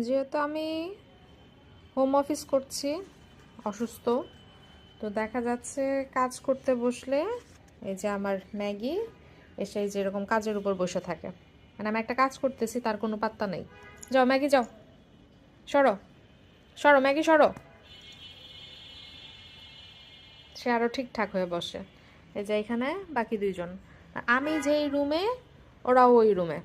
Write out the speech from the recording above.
যেহেতু আমি home office করছি, অসুস্থ, তো দেখা যাচ্ছে কাজ করতে বসলে এই যে আমার ম্যাগি এসে এই যে এরকম কাজের উপর বসে থাকে। মানে আমি একটা কাজ করতেছি, তার কোনো পাত্তা নেই। যাও ম্যাগি যাও, সরো সরো ম্যাগি সরো। সে আরও ঠিকঠাক হয়ে বসে। এই যে এখানে বাকি দুইজন, আমি যেই রুমে ওরাও ওই রুমে।